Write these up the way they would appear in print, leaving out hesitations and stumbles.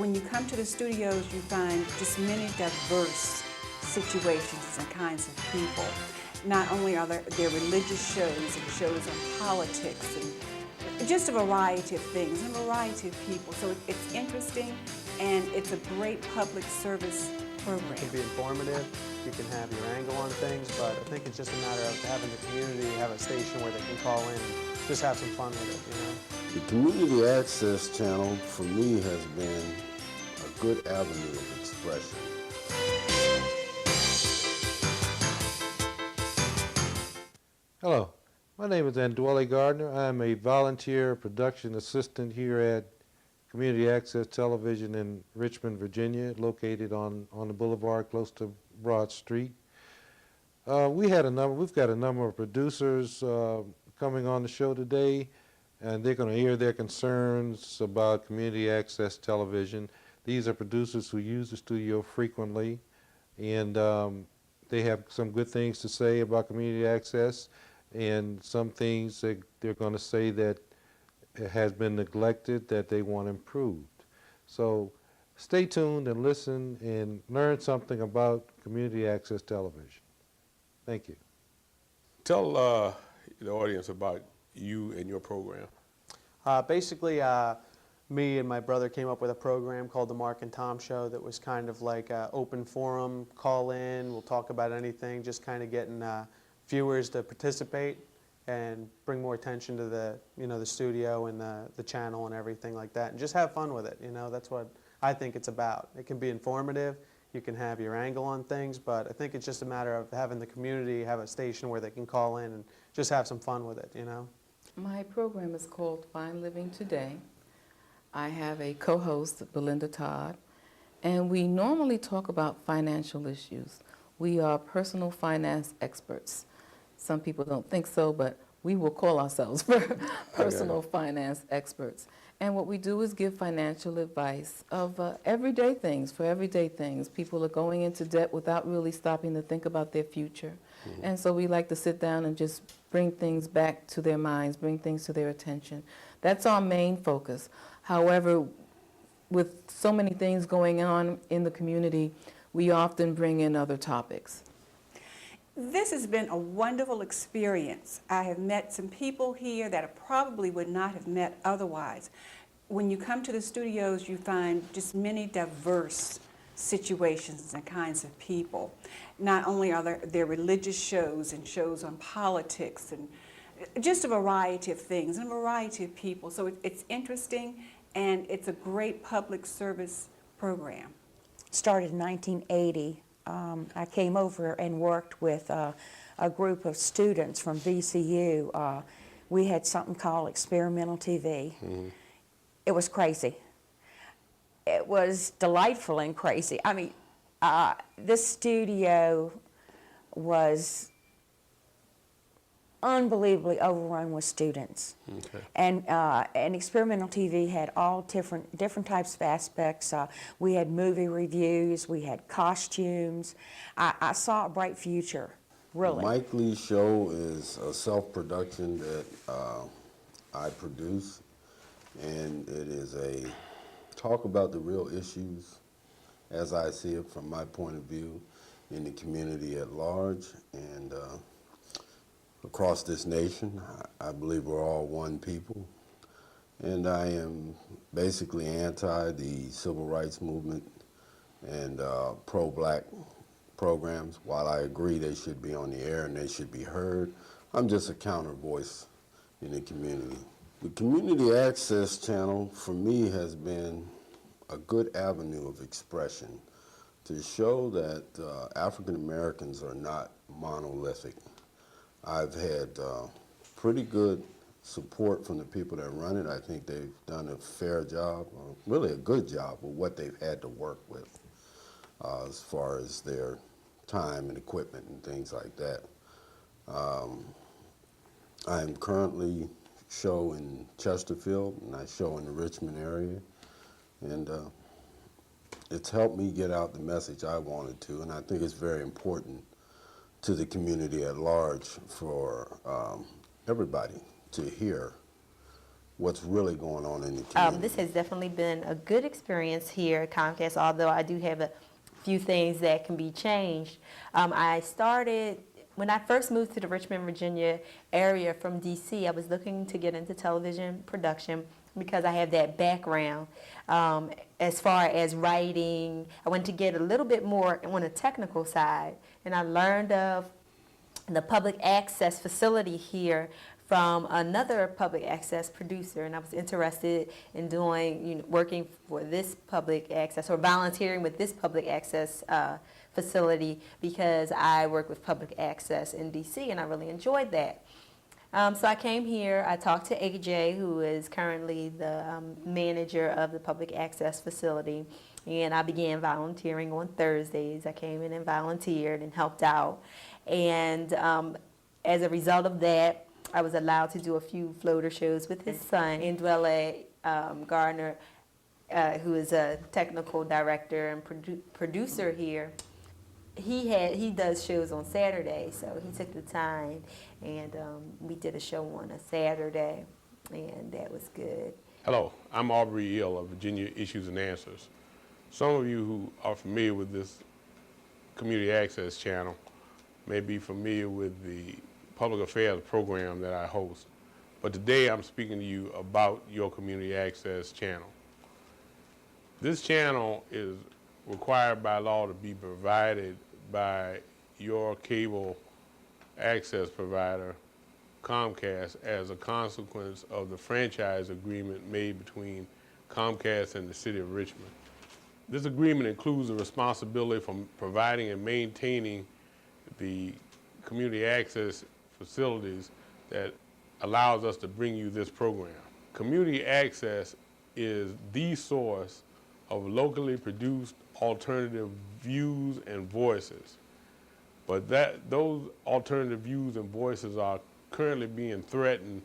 when you come to the studios, you find just many diverse situations and kinds of people. Not only are there religious shows and shows on politics and just a variety of things and a variety of people. So it's interesting, and it's a great public service program. It can be informative, you can have your angle on things, but I think it's just a matter of having the community have a station where they can call in and just have some fun with it, you know? The Community Access Channel, for me, has been a good avenue of expression. Hello, my name is Andwele Gardner. I'm a volunteer production assistant here at Community Access Television in Richmond, Virginia, located on the boulevard close to Broad Street. We've got a number of producers coming on the show today, and they're going to air their concerns about Community Access Television. These are producers who use the studio frequently, and they have some good things to say about Community Access, and some things that they're going to say that has been neglected that they want improved. So stay tuned and listen and learn something about Community Access Television. Thank you. Tell the audience about you and your program. Basically, me and my brother came up with a program called the Mark and Tom Show that was kind of like an open forum, call in, we'll talk about anything, just kind of getting viewers to participate and bring more attention to the, the studio and the channel and everything like that, and just have fun with it. That's what I think it's about. It can be informative, you can have your angle on things, but I think it's just a matter of having the community have a station where they can call in and just have some fun with it, My program is called Fine Living Today. I have a co-host, Belinda Todd, and we normally talk about financial issues. We are personal finance experts. Some people don't think so, but we will call ourselves personal finance experts. And what we do is give financial advice of everyday things, for everyday things. People are going into debt without really stopping to think about their future. Mm-hmm. And so we like to sit down and just bring things back to their minds, bring things to their attention. That's our main focus. However, with so many things going on in the community, we often bring in other topics. This has been a wonderful experience. I have met some people here that I probably would not have met otherwise. When you come to the studios, you find just many diverse situations and kinds of people. Not only are there religious shows and shows on politics and just a variety of things and a variety of people. So it's interesting, and it's a great public service program. Started in 1980. I came over and worked with a group of students from VCU. We had something called experimental TV. Mm-hmm. It was crazy. It was delightful and crazy. I mean, this studio was unbelievably overrun with students. Okay. And experimental TV had all different types of aspects. We had movie reviews, we had costumes. I saw a bright future, really. The Mike Lee Show is a self-production that I produce, and it is a talk about the real issues as I see it from my point of view in the community at large, and across this nation. I believe we're all one people, and I am basically anti the civil rights movement and pro-black programs. While I agree they should be on the air and they should be heard, I'm just a counter voice in the community. The Community Access Channel, for me, has been a good avenue of expression to show that African Americans are not monolithic. I've had pretty good support from the people that run it. I think they've done a fair job, or really a good job with what they've had to work with as far as their time and equipment and things like that. I'm currently show in Chesterfield, and I show in the Richmond area, and it's helped me get out the message I wanted to, and I think it's very important to the community at large for everybody to hear what's really going on in the community. This has definitely been a good experience here at Comcast, although I do have a few things that can be changed. I started, when I first moved to the Richmond, Virginia area from D.C., I was looking to get into television production because I have that background. As far as writing, I wanted to get a little bit more on the technical side, and I learned of the public access facility here from another public access producer, and I was interested in doing, working for this public access or volunteering with this public access facility because I work with public access in DC, and I really enjoyed that. So I came here, I talked to AJ, who is currently the manager of the public access facility, and I began volunteering on Thursdays. I came in and volunteered and helped out, and as a result of that, I was allowed to do a few floater shows with his son, Ndwele Gardner, who is a technical director and producer here. He does shows on Saturday, so he took the time, and we did a show on a Saturday, and that was good. Hello, I'm Aubrey Eel of Virginia Issues and Answers. Some of you who are familiar with this community access channel may be familiar with the public affairs program that I host. But today I'm speaking to you about your community access channel. This channel is required by law to be provided by your cable access provider, Comcast, as a consequence of the franchise agreement made between Comcast and the City of Richmond. This agreement includes the responsibility for providing and maintaining the community access facilities that allows us to bring you this program. Community access is the source of locally produced alternative views and voices. But those alternative views and voices are currently being threatened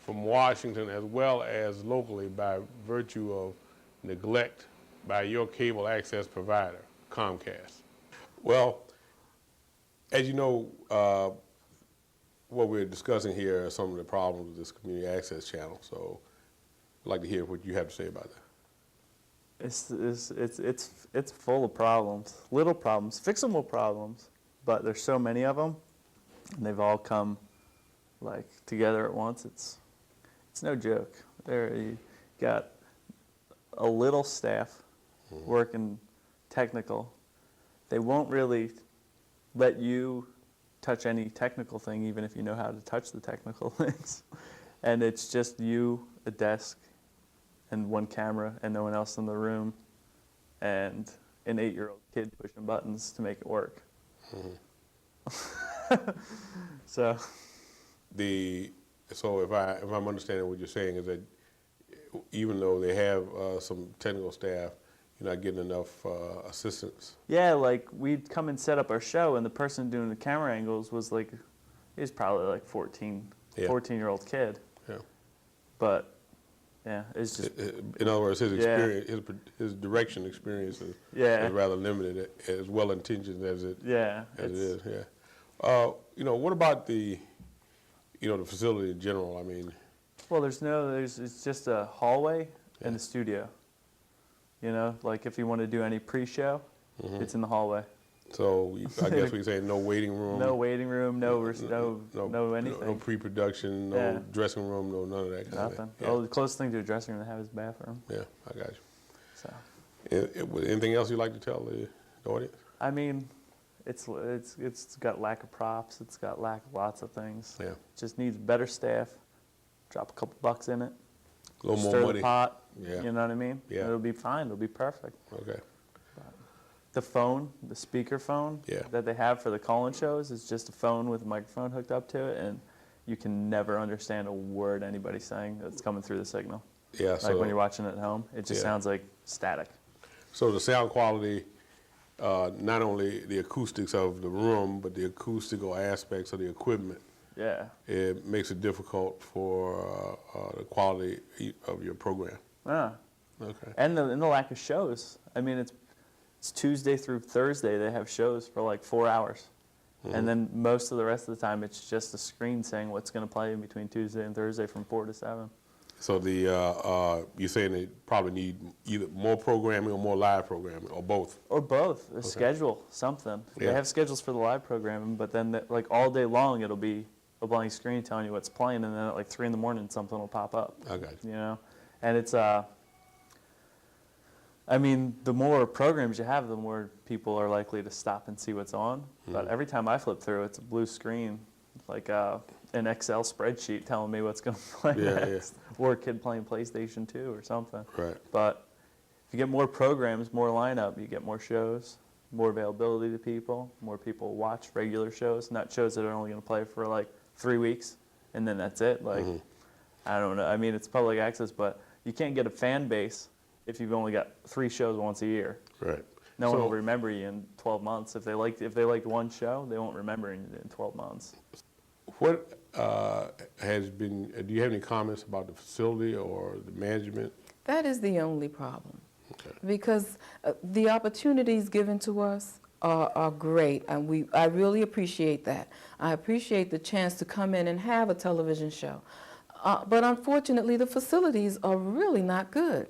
from Washington as well as locally by virtue of neglect by your cable access provider, Comcast. Well, as you know, what we're discussing here are some of the problems with this community access channel. So I'd like to hear what you have to say about that. It's full of problems, little problems, fixable problems, but there's so many of them, and they've all come like together at once. It's no joke. You got a little staff working technical. They won't really let you touch any technical thing, even if you know how to touch the technical things. And it's just you, a desk, and one camera, and no one else in the room, and an 8-year-old kid pushing buttons to make it work. So if I'm understanding what you're saying is that even though they have some technical staff, you're not getting enough assistance. yeah, like we'd come and set up our show, and the person doing the camera angles was like, he was probably like 14-year-old kid. Yeah. But yeah, it's just In other words, his experience, his direction experience is rather limited, as well intentioned as it is. Yeah. What about the facility in general? I mean, well, it's just a hallway and a studio. Like if you want to do any pre-show, it's in the hallway. So I guess we can say no waiting room. No waiting room, no anything. No pre-production, no dressing room, no none of that kind Nothing. of thing. Yeah. Oh, the closest thing to a dressing room they have is a bathroom. Yeah, I got you. So. Anything else you'd like to tell the audience? I mean, it's got lack of props. It's got lack of lots of things. Yeah. It just needs better staff. Drop a couple bucks in it. A little more stir money. the pot. Yeah. You know what I mean? Yeah. It'll be fine. It'll be perfect. Okay. The phone, the speaker phone that they have for the call-in shows is just a phone with a microphone hooked up to it, and you can never understand a word anybody's saying that's coming through the signal. Yeah. Like when you're watching it at home, it just sounds like static. So the sound quality, not only the acoustics of the room, but the acoustical aspects of the equipment. Yeah. It makes it difficult for the quality of your program. Ah. Okay. And the lack of shows. I mean, it's Tuesday through Thursday they have shows for like 4 hours. And then most of the rest of the time it's just a screen saying what's going to play in between Tuesday and Thursday from 4 to 7. So you're saying they probably need either more programming or more live programming, or both? Or both. A schedule, something. Yeah. They have schedules for the live programming, but then like all day long it'll be a blank screen telling you what's playing, and then at like 3 in the morning something will pop up. I got you. You know, and it's I mean, the more programs you have, the more people are likely to stop and see what's on. But every time I flip through, it's a blue screen, like an Excel spreadsheet telling me what's going to play next, or a kid playing PlayStation 2 or something. Right. But if you get more programs, more lineup, you get more shows, more availability to people, more people watch regular shows, not shows that are only going to play for like 3 weeks, and then that's it. Like, I don't know. I mean, it's public access, but you can't get a fan base if you've only got 3 shows once a year. Right. No one will remember you in 12 months. If they liked one show, they won't remember you in 12 months. What has been, do you have any comments about the facility or the management? That is the only problem. Okay. Because the opportunities given to us are great, and I really appreciate that. I appreciate the chance to come in and have a television show. But unfortunately, the facilities are really not good.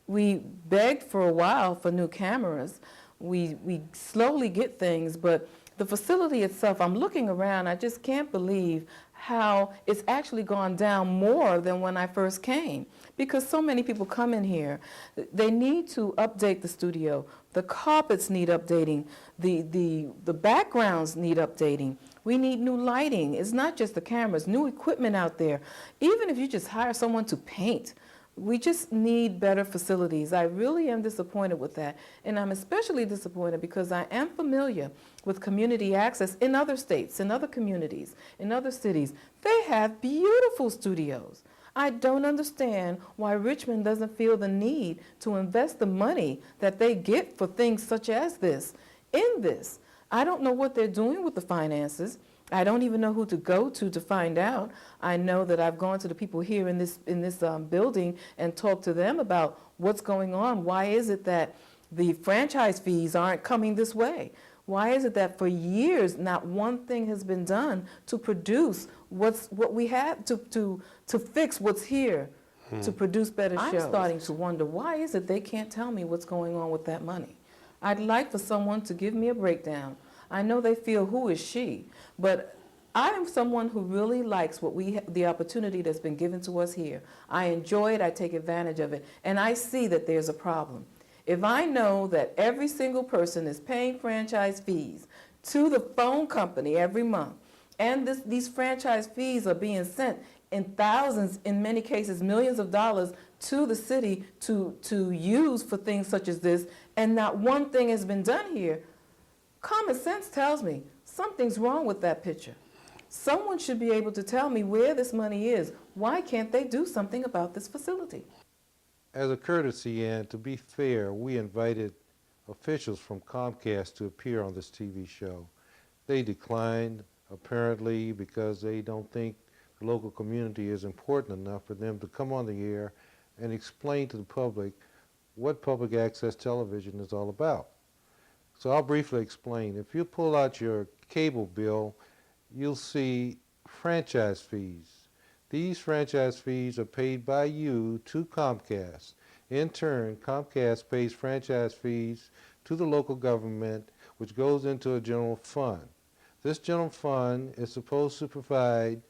We begged for a while for new cameras. We slowly get things, but the facility itself, I'm looking around, I just can't believe how it's actually gone down more than when I first came, because so many people come in here. They need to update the studio. The carpets need updating. The backgrounds need updating. We need new lighting. It's not just the cameras, new equipment out there. Even if you just hire someone to paint, we just need better facilities. I really am disappointed with that. And I'm especially disappointed because I am familiar with community access in other states, in other communities, in other cities. They have beautiful studios. I don't understand why Richmond doesn't feel the need to invest the money that they get for things such as this in this. I don't know what they're doing with the finances. I don't even know who to go to find out. I know that I've gone to the people here in this building and talked to them about what's going on. Why is it that the franchise fees aren't coming this way? Why is it that for years not one thing has been done to produce what we have to fix what's here, to produce better shows? I'm starting to wonder, why is it they can't tell me what's going on with that money? I'd like for someone to give me a breakdown. I know they feel, who is she? But I am someone who really likes the opportunity that's been given to us here. I enjoy it, I take advantage of it, and I see that there's a problem. If I know that every single person is paying franchise fees to the phone company every month, and these franchise fees are being sent in thousands, in many cases millions of dollars, to the city to use for things such as this, and not one thing has been done here, common sense tells me something's wrong with that picture. Someone should be able to tell me where this money is. Why can't they do something about this facility? As a courtesy and to be fair, we invited officials from Comcast to appear on this TV show. They declined, apparently because they don't think the local community is important enough for them to come on the air and explain to the public what public access television is all about. So I'll briefly explain. If you pull out your cable bill, you'll see franchise fees. These franchise fees are paid by you to Comcast. In turn, Comcast pays franchise fees to the local government, which goes into a general fund. This general fund is supposed to provide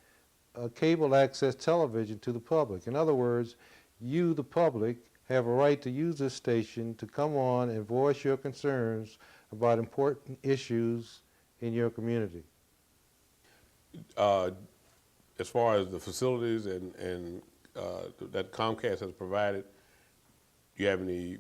cable access television to the public. In other words, you, the public, have a right to use this station to come on and voice your concerns about important issues in your community. As far as the facilities and that Comcast has provided, do you have any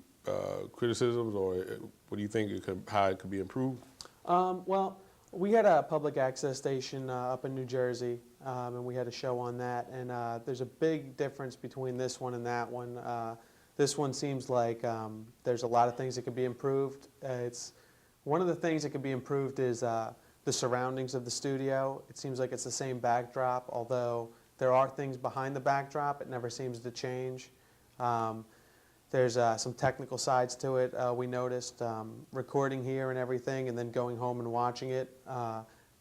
criticisms, or what do you think how it could be improved? Well, we had a public access station up in New Jersey, and we had a show on that, and there's a big difference between this one and that one. This one seems like there's a lot of things that could be improved. One of the things that could be improved is the surroundings of the studio. It seems like it's the same backdrop, although there are things behind the backdrop. It never seems to change. There's some technical sides to it. We noticed recording here and everything, and then going home and watching it.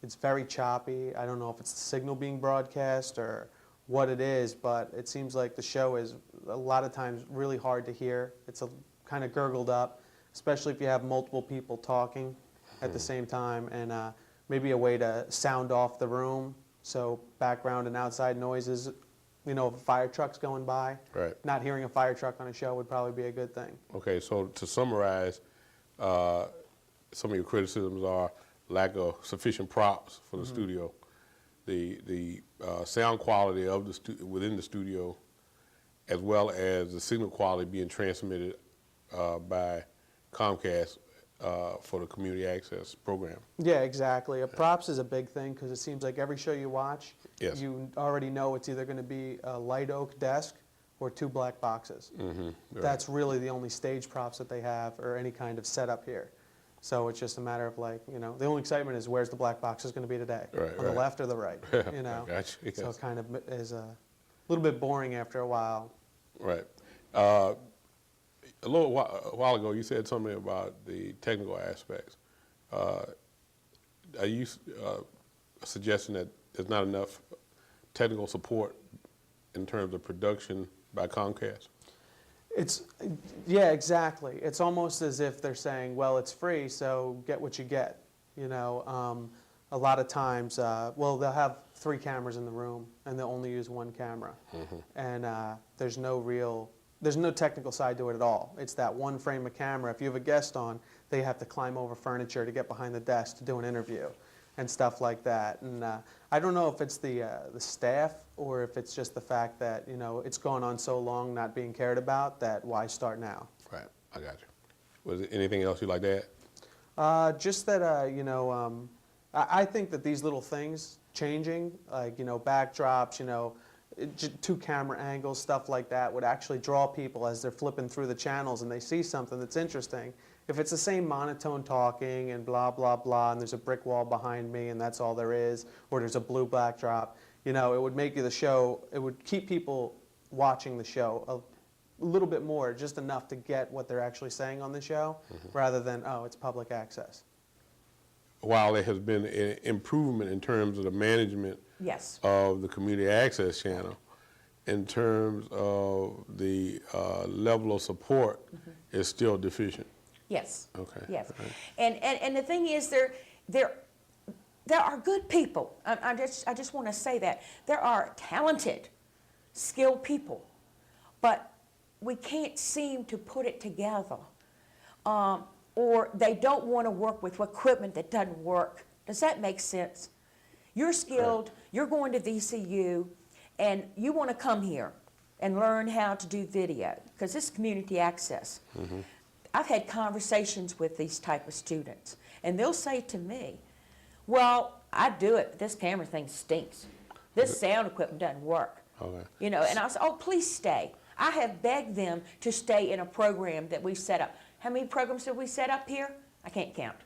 It's very choppy. I don't know if it's the signal being broadcast or what it is, but it seems like the show is a lot of times really hard to hear. It's kind of gurgled up, especially if you have multiple people talking at the same time, and maybe a way to sound off the room, so background and outside noises, you know, if a fire truck's going by, Right. not hearing a fire truck on a show would probably be a good thing. Okay, so to summarize, some of your criticisms are lack of sufficient props for the studio, the sound quality of the within the studio, as well as the signal quality being transmitted by Comcast for the community access program. Yeah, exactly. Props is a big thing because it seems like every show you watch, Yes. you already know it's either going to be a light oak desk or 2 black boxes. Right. That's really the only stage props that they have or any kind of setup here. So it's just a matter of like, you know, the only excitement is where's the black box is going to be today, Right, on the right. left or the right, you know. I got you, So yes. it kind of is a little bit boring after a while. Right. A while ago, you said something about the technical aspects. Are you suggesting that there's not enough technical support in terms of production by Comcast? Yeah, exactly. It's almost as if they're saying, well, it's free, so get what you get. You know, a lot of times, well, they'll have 3 cameras in the room, and they'll only use 1 camera. And there's no technical side to it at all. It's that 1 frame of camera. If you have a guest on, they have to climb over furniture to get behind the desk to do an interview and stuff like that. And I don't know if it's the staff or if it's just the fact that, you know, it's gone on so long not being cared about that why start now? Right, I got you. Was there anything else you'd like to add? Just that, you know, I think that these little things changing, like, you know, backdrops, you know, 2 camera angles, stuff like that would actually draw people as they're flipping through the channels and they see something that's interesting. If it's the same monotone talking and blah, blah, blah, and there's a brick wall behind me and that's all there is, or there's a blue backdrop, you know, it would make the show, it would keep people watching the show a little bit more, just enough to get what they're actually saying on the show, rather than, oh, it's public access. While there has been an improvement in terms of the management Yes. of the community access channel, in terms of the level of support is still deficient. Yes. Okay. Yes. All right. And the thing is, there are good people. I just want to say that there are talented, skilled people, but we can't seem to put it together, or they don't want to work with equipment that doesn't work. Does that make sense? You're skilled. You're going to VCU, and you want to come here and learn how to do video because this is community access. I've had conversations with these type of students, and they'll say to me, well, I do it, but this camera thing stinks. This sound equipment doesn't work. Okay. You know, and I say, oh, please stay. I have begged them to stay in a program that we've set up. How many programs have we set up here? I can't count.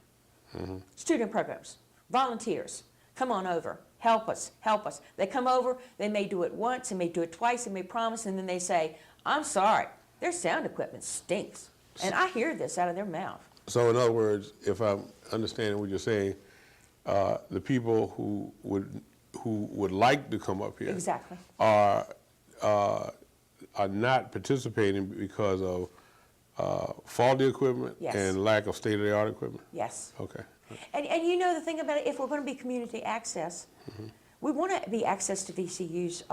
Student programs, volunteers, come on over, help us, help us. They come over, they may do it once, they may do it twice, they may promise, and then they say, I'm sorry, their sound equipment stinks. And I hear this out of their mouth. So in other words, if I'm understanding what you're saying, the people who would like to come up here Exactly. are not participating because of faulty equipment Yes. and lack of state-of-the-art equipment? Yes. Okay. And you know the thing about it, if we're going to be community access, we want to be access to VCU's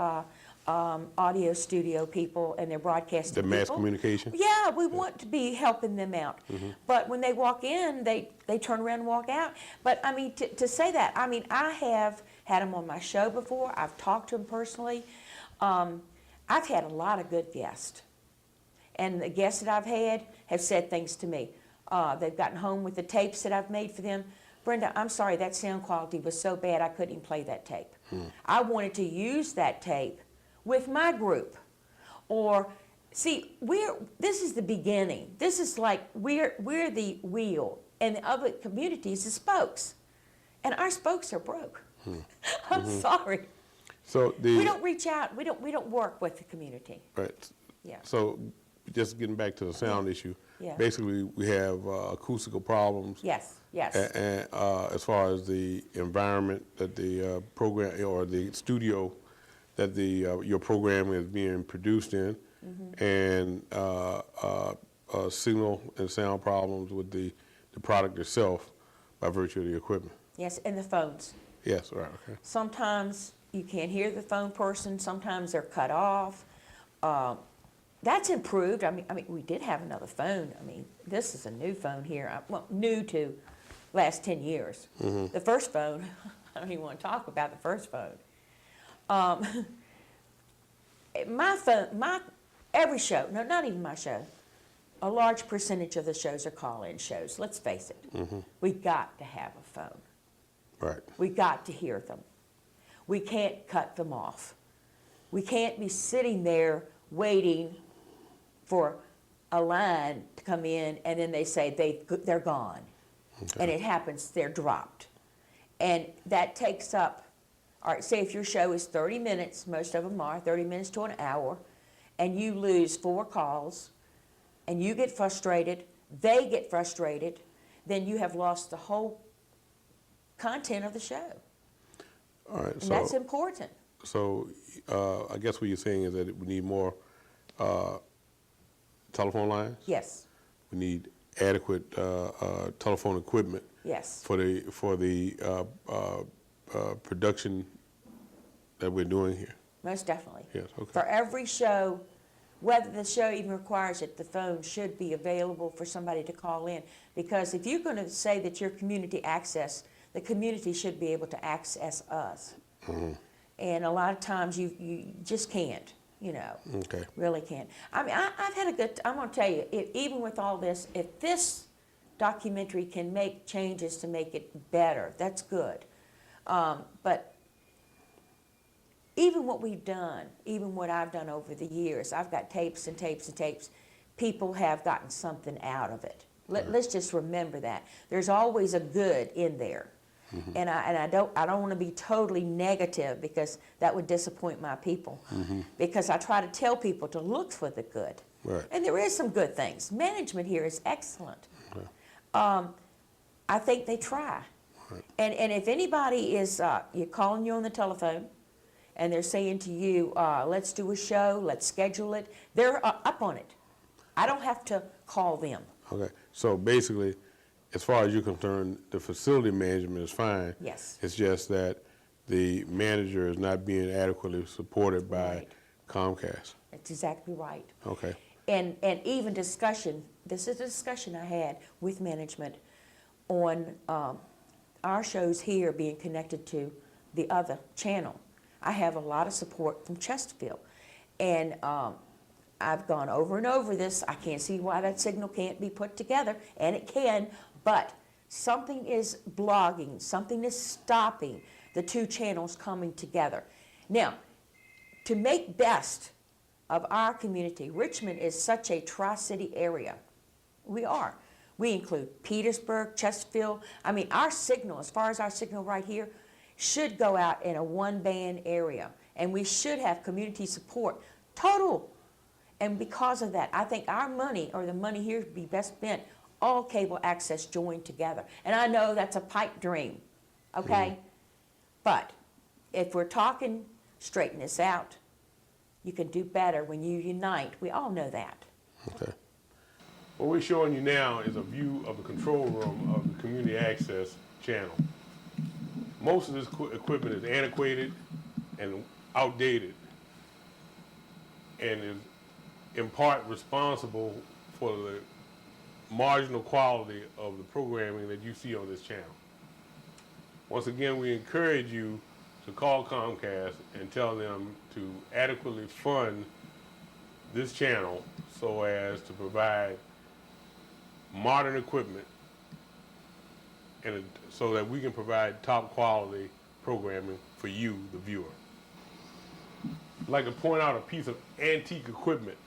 audio studio people and their broadcasting The mass people. communication? Yeah, we want to be helping them out. But when they walk in, they turn around and walk out. But I mean, to say that, I mean, I have had them on my show before. I've talked to them personally. I've had a lot of good guests. And the guests that I've had have said things to me. They've gotten home with the tapes that I've made for them. Brenda, I'm sorry, that sound quality was so bad I couldn't even play that tape. I wanted to use that tape with my group. Or, see, this is the beginning. This is like, we're the wheel, and the other communities the spokes. And our spokes are broke. I'm sorry. So We don't reach out. We don't work with the community. Right. Yeah. So just getting back to the sound issue, Yeah. basically we have acoustical problems. Yes, yes. And as far as the environment that the program or the studio that your program is being produced in, and signal and sound problems with the product itself by virtue of the equipment. Yes, and the phones. Yes, right, okay. Sometimes you can't hear the phone person, sometimes they're cut off. That's improved. I mean, we did have another phone. I mean, this is a new phone here. Well, new to last 10 years. The first phone, I don't even want to talk about the first phone. My phone, every show, no, not even my show, a large percentage of the shows are call-in shows. Let's face it. We got to have a phone. Right. We got to hear them. We can't cut them off. We can't be sitting there waiting for a line to come in and then they say they're gone. Okay. And it happens, they're dropped. And that takes up, all right, say if your show is 30 minutes, most of them are, 30 minutes to an hour, and you lose 4 calls, and you get frustrated, they get frustrated, then you have lost the whole content of the show. All right, And that's important. So I guess what you're saying is that we need more telephone lines? Yes, We need adequate telephone equipment yes. for the production that we're doing here. Most definitely. Yes, okay. For every show, whether the show even requires it, the phone should be available for somebody to call in. Because if you're going to say that you're community access, the community should be able to access us. And a lot of times you just can't, you know. Okay. Really can't. I mean, I've had a good, I'm going to tell you, even with all this, if this documentary can make changes to make it better, that's good. But even what we've done, even what I've done over the years, I've got tapes and tapes and tapes, people have gotten something out of it. Let's just remember that. There's always a good in there. And I don't want to be totally negative because that would disappoint my people. Because I try to tell people to look for the good. Right. And there is some good things. Management here is excellent. I think they try. Right. And if anybody is you're calling you on the telephone and they're saying to you, let's do a show, let's schedule it, they're up on it. I don't have to call them. Okay. So basically, as far as you're concerned, the facility management is fine. Yes. It's just that the manager is not being adequately supported by Right. Comcast. That's exactly right. Okay. And even discussion, this is a discussion I had with management on our shows here being connected to the other channel. I have a lot of support from Chesterfield. And I've gone over and over this. I can't see why that signal can't be put together, and it can, but something is blogging, something is stopping the 2 channels coming together. Now, to make best of our community, Richmond is such a tri-city area. We are. We include Petersburg, Chesterfield. I mean, our signal, as far as our signal right here, should go out in a 1-band area, and we should have community support, total. And because of that, I think our money, or the money here, would be best spent, all cable access joined together. And I know that's a pipe dream, okay? But if we're talking, straighten this out, you can do better when you unite. We all know that. Okay. What we're showing you now is a view of the control room of the community access channel. Most of this equipment is antiquated and outdated and is in part responsible for the marginal quality of the programming that you see on this channel. Once again, we encourage you to call Comcast and tell them to adequately fund this channel so as to provide modern equipment and so that we can provide top quality programming for you, the viewer. I'd like to point out a piece of antique equipment.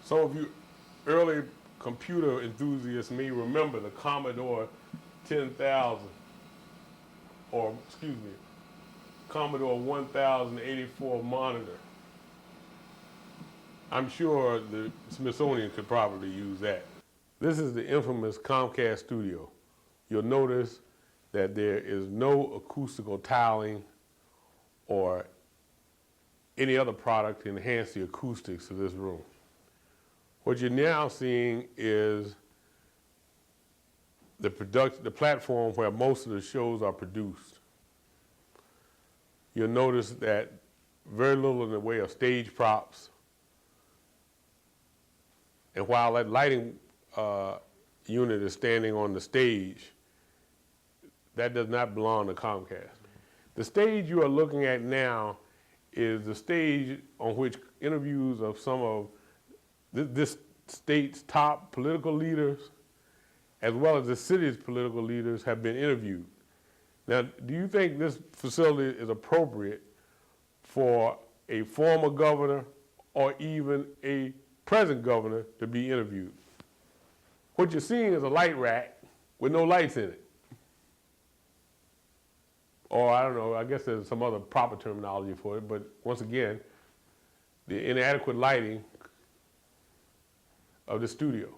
Some of you early computer enthusiasts may remember the Commodore 10,000, or excuse me, Commodore 1084 monitor. I'm sure the Smithsonian could probably use that. This is the infamous Comcast studio. You'll notice that there is no acoustical tiling or any other product to enhance the acoustics of this room. What you're now seeing is the platform where most of the shows are produced. You'll notice that very little in the way of stage props. And while that lighting unit is standing on the stage, that does not belong to Comcast. The stage you are looking at now is the stage on which interviews of some of this state's top political leaders, as well as the city's political leaders, have been interviewed. Now, do you think this facility is appropriate for a former governor or even a present governor to be interviewed? What you're seeing is a light rack with no lights in it. Or I don't know, I guess there's some other proper terminology for it, but once again, the inadequate lighting of the studio.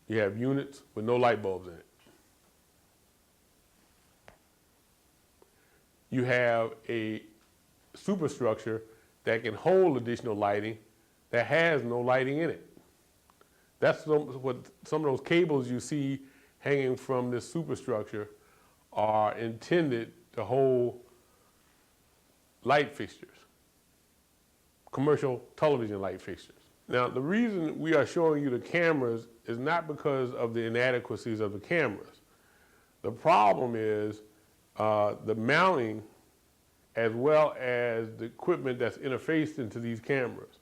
You have units with no light bulbs in it. You have a superstructure that can hold additional lighting that has no lighting in it. That's what some of those cables you see hanging from this superstructure are intended to hold light fixtures, commercial television light fixtures. Now, the reason we are showing you the cameras is not because of the inadequacies of the cameras. The problem is the mounting as well as the equipment that's interfaced into these cameras.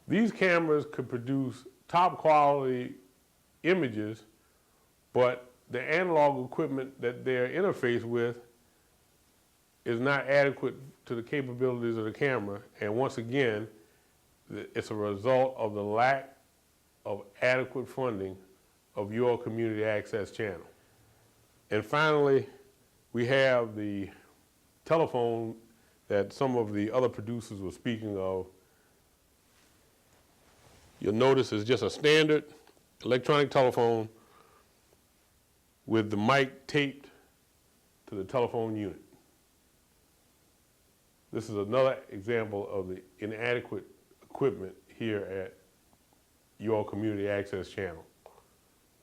These cameras could produce top quality images, but the analog equipment that they're interfaced with is not adequate to the capabilities of the camera. And once again, it's a result of the lack of adequate funding of your community access channel. And finally, we have the telephone that some of the other producers were speaking of. You'll notice it's just a standard electronic telephone with the mic taped to the telephone unit. This is another example of the inadequate equipment here at your community access channel.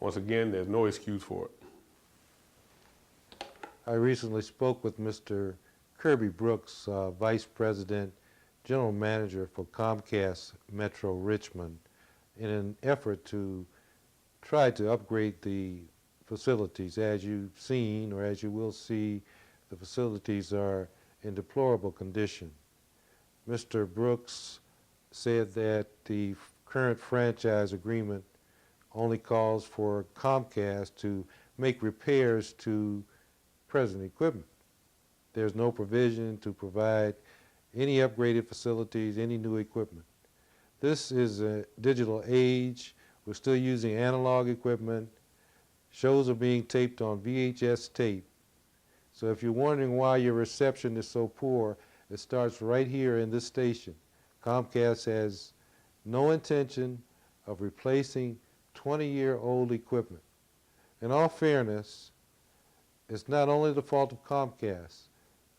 Once again, there's no excuse for it. I recently spoke with Mr. Kirby Brooks, Vice President, General Manager for Comcast Metro Richmond, in an effort to try to upgrade the facilities. As you've seen, or as you will see, the facilities are in deplorable condition. Mr. Brooks said that the current franchise agreement only calls for Comcast to make repairs to present equipment. There's no provision to provide any upgraded facilities, any new equipment. This is a digital age. We're still using analog equipment. Shows are being taped on VHS tape. So if you're wondering why your reception is so poor, it starts right here in this station. Comcast has no intention of replacing 20-year-old equipment. In all fairness, it's not only the fault of Comcast.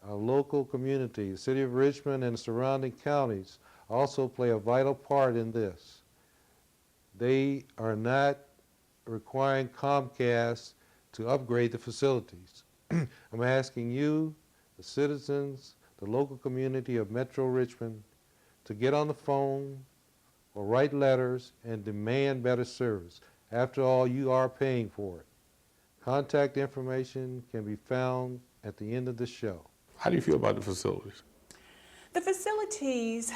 Our local community, the city of Richmond and the surrounding counties also play a vital part in this. They are not requiring Comcast to upgrade the facilities. I'm asking you, the citizens, the local community of Metro Richmond, to get on the phone or write letters and demand better service. After all, you are paying for it. Contact information can be found at the end of the show. How do you feel about the facilities? The facilities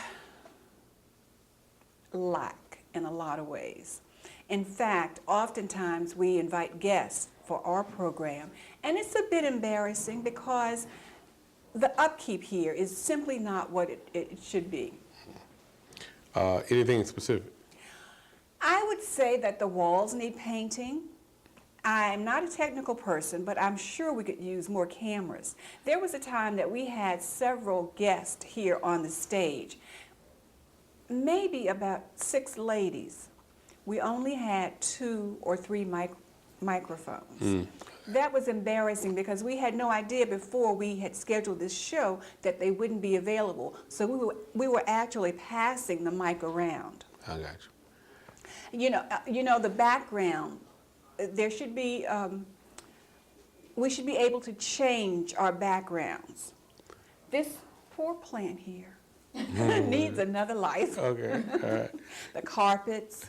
lack in a lot of ways. In fact, oftentimes we invite guests for our program, and it's a bit embarrassing because the upkeep here is simply not what it should be. Anything specific? I would say that the walls need painting. I'm not a technical person, but I'm sure we could use more cameras. There was a time that we had several guests here on the stage, maybe about 6 ladies. We only had 2 or 3 microphones. That was embarrassing because we had no idea before we had scheduled this show that they wouldn't be available. So we were actually passing the mic around. I got you. You know the background. There should be. We should be able to change our backgrounds. This poor plant here needs another life. Okay, all right. The carpets.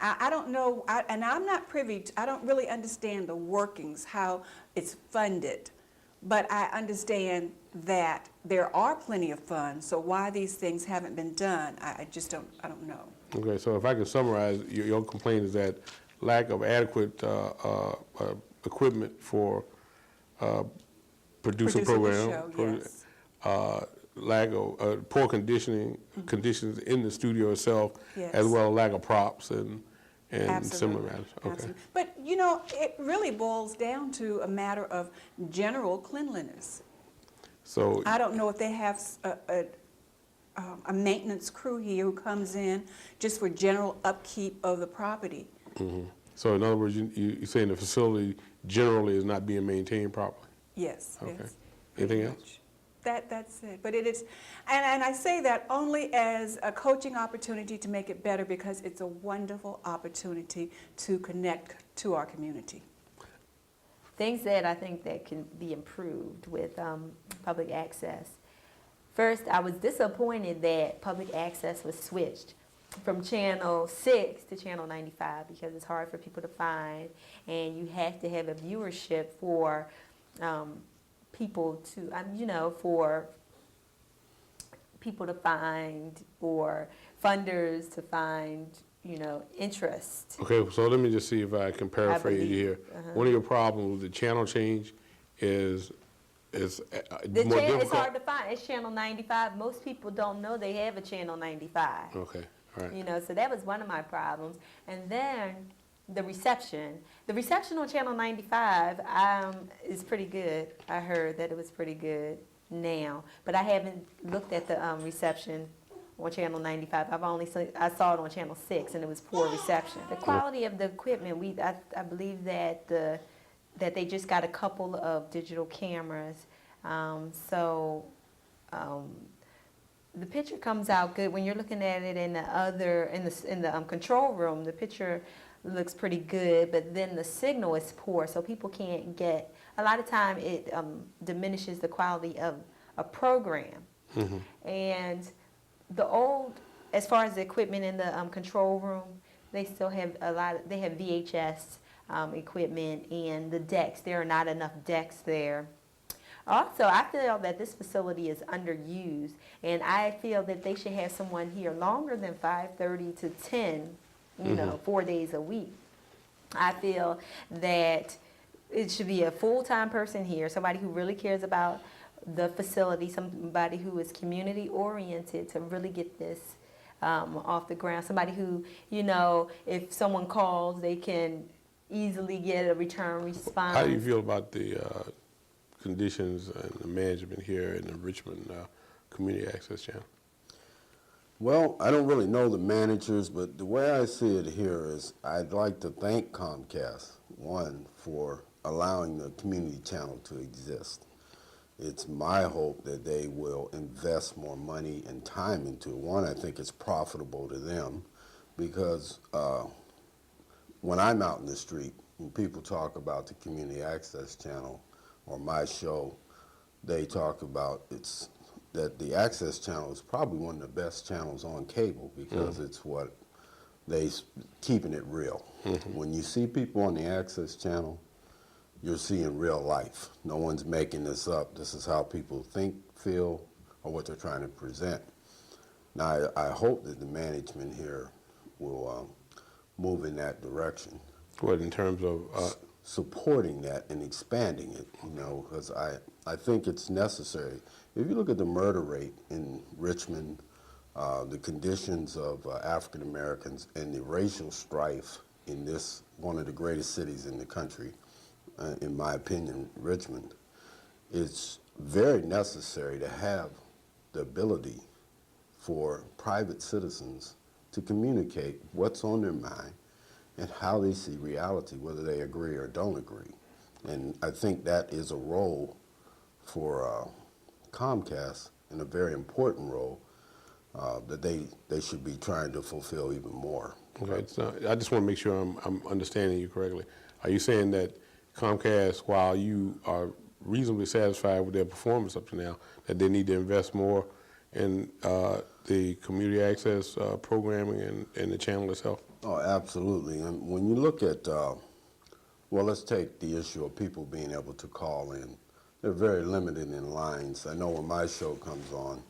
I don't know, and I'm not privy to, I don't really understand the workings, how it's funded, but I understand that there are plenty of funds, so why these things haven't been done, I just don't, I don't know. Okay, so if I can summarize, your complaint is that lack of adequate equipment for producing Producing the program, show, yes. lack of poor conditions in the studio itself, Yes. as well as lack of props and Absolutely. similar matters. Okay. Absolutely. But you know, it really boils down to a matter of general cleanliness. So I don't know if they have a maintenance crew here who comes in just for general upkeep of the property. So in other words, you're saying the facility generally is not being maintained properly? Yes. Okay. Yes, Anything pretty else? much. That's it. But it is, and I say that only as a coaching opportunity to make it better because it's a wonderful opportunity to connect to our community. Things that I think that can be improved with public access. First, I was disappointed that public access was switched from Channel 6 to Channel 95 because it's hard for people to find, and you have to have a viewership for people to, for people to find or funders to find, interest. Okay, so let me just see if I can paraphrase you here. One of your problems with the channel change is more The channel, difficult. it's hard to find. It's Channel 95. Most people don't know they have a Channel 95. Okay, all right. So that was one of my problems. And then the reception. The reception on Channel 95 is pretty good. I heard that it was pretty good now. But I haven't looked at the reception on Channel 95. I saw it on Channel 6, and it was poor reception. The quality of the equipment, I believe that that they just got a couple of digital cameras. So the picture comes out good when you're looking at it in the control room. The picture looks pretty good, but then the signal is poor, so people can't get. A lot of time it diminishes the quality of a program. And as far as the equipment in the control room, they still have they have VHS equipment, and the decks. There are not enough decks there. Also, I feel that this facility is underused, and I feel that they should have someone here longer than 5:30 to 10, 4 days a week. I feel that it should be a full-time person here, somebody who really cares about the facility, somebody who is community-oriented to really get this off the ground, somebody who, if someone calls, they can easily get a return response. How do you feel about the conditions and the management here in the Richmond Community Access Channel? Well, I don't really know the managers, but the way I see it here is I'd like to thank Comcast, one, for allowing the community channel to exist. It's my hope that they will invest more money and time into it. One, I think it's profitable to them because when I'm out in the street and people talk about the community access channel or my show, they talk about that the access channel is probably one of the best channels on cable because it's what keeping it real. When you see people on the access channel, you're seeing real life. No one's making this up. This is how people think, feel, or what they're trying to present. Now, I hope that the management here will move in that direction. What, in terms of? Supporting that and expanding it, because I think it's necessary. If you look at the murder rate in Richmond, the conditions of African Americans and the racial strife in this, one of the greatest cities in the country, in my opinion, Richmond, it's very necessary to have the ability for private citizens to communicate what's on their mind and how they see reality, whether they agree or don't agree. And I think that is a role for Comcast, and a very important role that they should be trying to fulfill even more. Okay, so I just want to make sure I'm understanding you correctly. Are you saying that Comcast, while you are reasonably satisfied with their performance up to now, that they need to invest more in the community access programming and the channel itself? Oh, absolutely. And when you look at, well, let's take the issue of people being able to call in. They're very limited in lines. I know when my show comes on,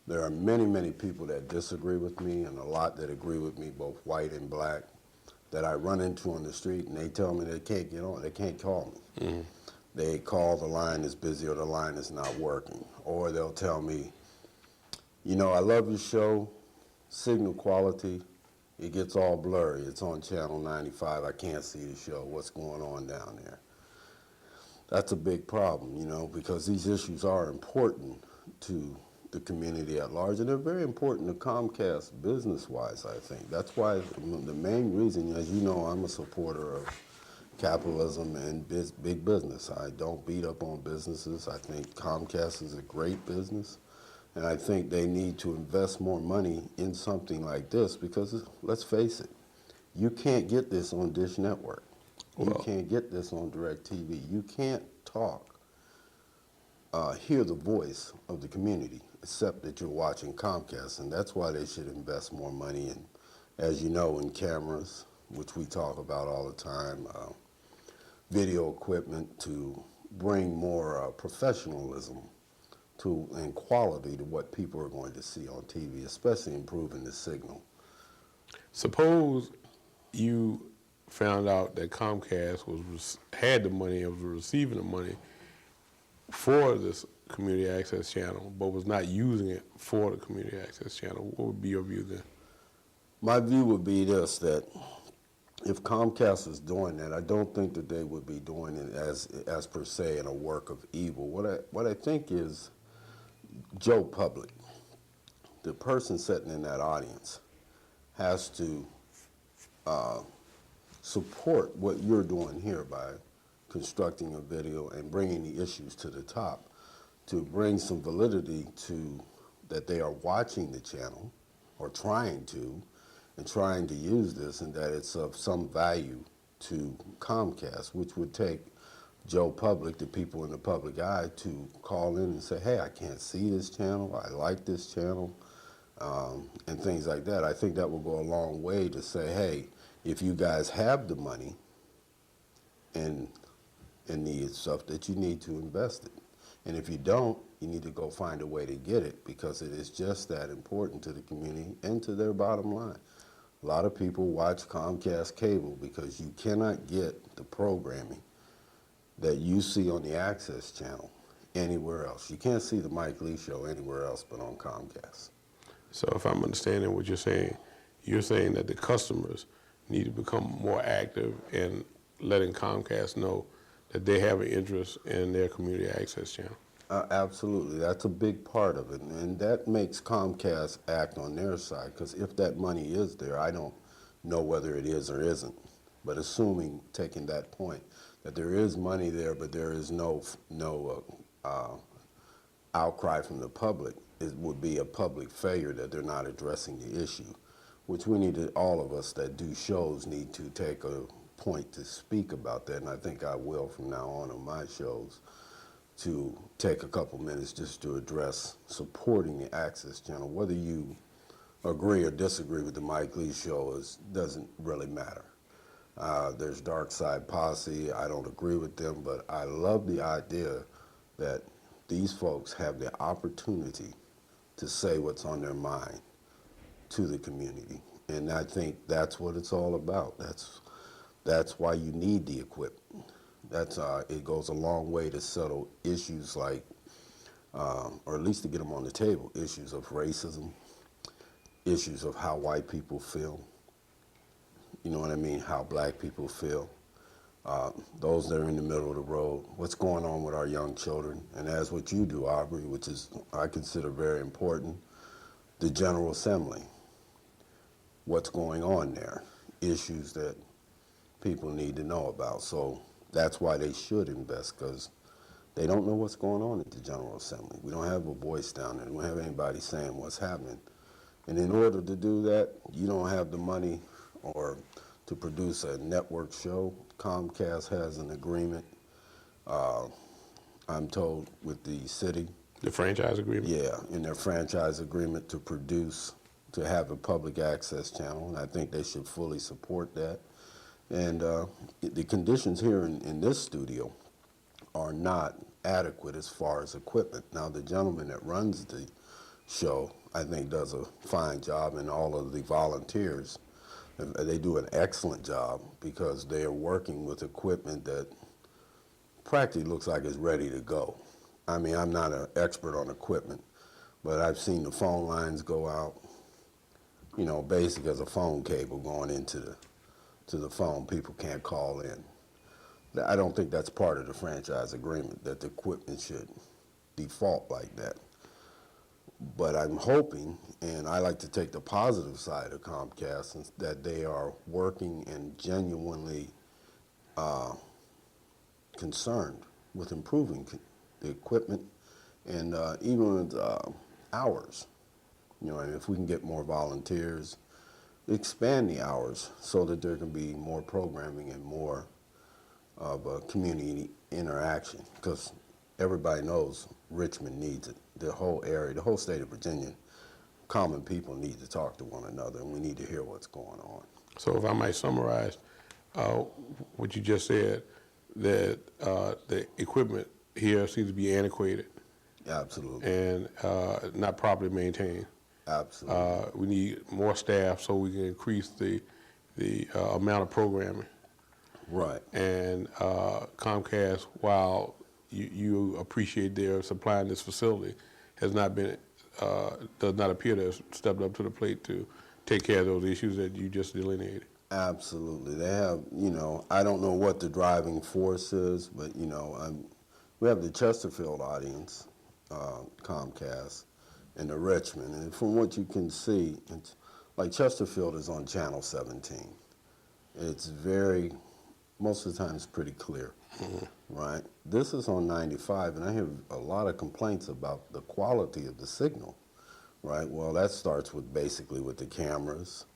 there are many, many people that disagree with me and a lot that agree with me, both white and black, that I run into on the street, and they tell me they can't get on, they can't call me. Mm-hmm. They call, the line is busy or the line is not working. Or they'll tell me, you know, I love your show, signal quality, it gets all blurry. It's on Channel 95, I can't see the show, what's going on down there? That's a big problem, you know, because these issues are important to the community at large, and they're very important to Comcast business-wise, I think. That's why the main reason, as you know, I'm a supporter of capitalism and big business. I don't beat up on businesses. I think Comcast is a great business, and I think they need to invest more money in something like this because, let's face it, you can't get this on Dish Network. You can't get this on DirecTV. You can't hear the voice of the community, except that you're watching Comcast, and that's why they should invest more money in, as you know, in cameras, which we talk about all the time, video equipment to bring more professionalism and quality to what people are going to see on TV, especially improving the signal. Suppose you found out that Comcast had the money and was receiving the money for this community access channel, but was not using it for the community access channel. What would be your view then? My view would be this, that if Comcast is doing that, I don't think that they would be doing it as per se in a work of evil. What I think is Joe Public, the person sitting in that audience, has to support what you're doing here by constructing a video and bringing the issues to the top to bring some validity to that they are watching the channel or trying to use this, and that it's of some value to Comcast, which would take Joe Public, the people in the public eye, to call in and say, hey, I can't see this channel, I like this channel, and things like that. I think that will go a long way to say, hey, if you guys have the money and the stuff that you need to invest it. And if you don't, you need to go find a way to get it, because it is just that important to the community and to their bottom line. A lot of people watch Comcast cable because you cannot get the programming that you see on the access channel anywhere else. You can't see the Mike Lee show anywhere else but on Comcast. So if I'm understanding what you're saying that the customers need to become more active in letting Comcast know that they have an interest in their community access channel. Absolutely, that's a big part of it, and that makes Comcast act on their side, because if that money is there, I don't know whether it is or isn't, but assuming, taking that point, that there is money there, but there is no outcry from the public, it would be a public failure that they're not addressing the issue, which we need to, all of us that do shows need to take a point to speak about that, and I think I will from now on my shows, to take a couple minutes just to address supporting the access channel. Whether you agree or disagree with the Mike Lee show doesn't really matter. There's Dark Side Posse, I don't agree with them, but I love the idea that these folks have the opportunity to say what's on their mind to the community, and I think that's what it's all about. That's why you need the equipment. It goes a long way to settle issues like, or at least to get them on the table, issues of racism, issues of how white people feel, you know what I mean, how black people feel, those that are in the middle of the road, what's going on with our young children, and as what you do, Aubrey, which is, I consider very important, the General Assembly, what's going on there, issues that people need to know about. So that's why they should invest, because they don't know what's going on at the General Assembly. We don't have a voice down there. We don't have anybody saying what's happening. And in order to do that, you don't have the money or to produce a network show. Comcast has an agreement, I'm told, with the city. The franchise agreement? Yeah, in their franchise agreement to produce, to have a public access channel, and I think they should fully support that. And the conditions here in this studio are not adequate as far as equipment. Now, the gentleman that runs the show, I think, does a fine job, and all of the volunteers, they do an excellent job, because they are working with equipment that practically looks like it's ready to go. I mean, I'm not an expert on equipment, but I've seen the phone lines go out, you know, basic as a phone cable going into the phone. People can't call in. I don't think that's part of the franchise agreement, that the equipment should default like that. But I'm hoping, and I like to take the positive side of Comcast, that they are working and genuinely concerned with improving the equipment, and even with hours. You know, and if we can get more volunteers, expand the hours so that there can be more programming and more of a community interaction, because everybody knows Richmond needs it. The whole area, the whole state of Virginia, common people need to talk to one another, and we need to hear what's going on. So if I might summarize what you just said, that the equipment here seems to be antiquated Absolutely. and not properly maintained. Absolutely. We need more staff so we can increase the amount of programming. Right. And Comcast, while you appreciate their supplying this facility, has not been, does not appear to have stepped up to the plate to take care of those issues that you just delineated. Absolutely. They have, you know, I don't know what the driving force is, but, you know, we have the Chesterfield audience, Comcast, and the Richmond. And from what you can see, it's like Chesterfield is on Channel 17. It's very, most of the time it's pretty clear, right? This is on 95, and I hear a lot of complaints about the quality of the signal, right? Well, that starts with basically with the cameras,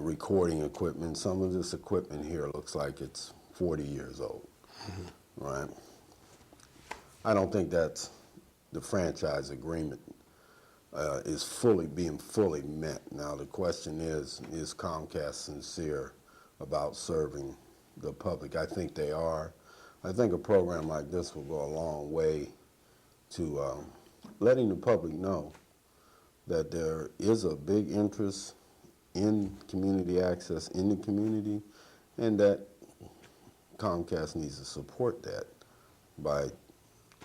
recording equipment. Some of this equipment here looks like it's 40 years old, right? I don't think that's the franchise agreement is being fully met. Now the question is Comcast sincere about serving the public? I think they are. I think a program like this will go a long way to letting the public know that there is a big interest in community access in the community, and that Comcast needs to support that by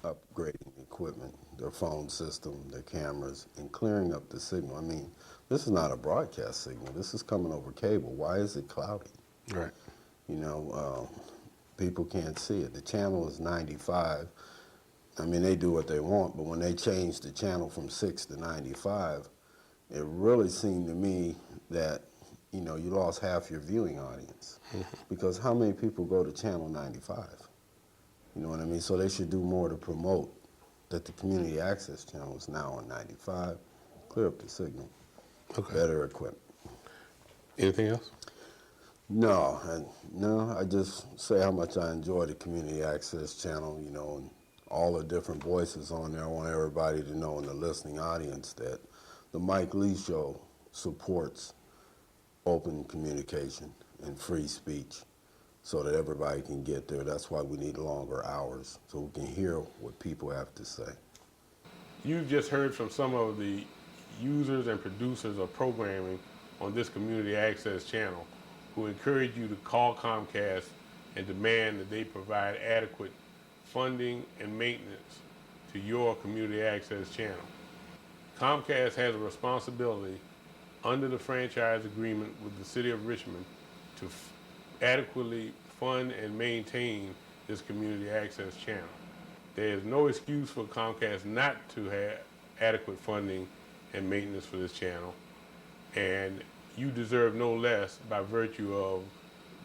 upgrading equipment, their phone system, their cameras, and clearing up the signal. I mean, this is not a broadcast signal. This is coming over cable. Why is it cloudy? Right. You know, people can't see it. The channel is 95. I mean, they do what they want, but when they changed the channel from 6 to 95, it really seemed to me that, you know, you lost half your viewing audience. Because how many people go to Channel 95? You know what I mean? So they should do more to promote that the community access channel is now on 95, clear up the signal, better equipment. Anything else? No, I just say how much I enjoy the community access channel, you know, and all the different voices on there. I want everybody to know in the listening audience that the Mike Lee Show supports open communication and free speech so that everybody can get there. That's why we need longer hours, so we can hear what people have to say. You've just heard from some of the users and producers of programming on this community access channel who encourage you to call Comcast and demand that they provide adequate funding and maintenance to your community access channel. Comcast has a responsibility under the franchise agreement with the City of Richmond to adequately fund and maintain this community access channel. There is no excuse for Comcast not to have adequate funding and maintenance for this channel, and you deserve no less by virtue of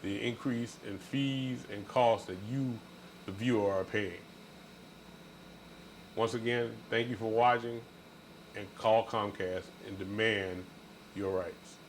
the increase in fees and costs that you, the viewer, are paying. Once again, thank you for watching, and call Comcast and demand your rights.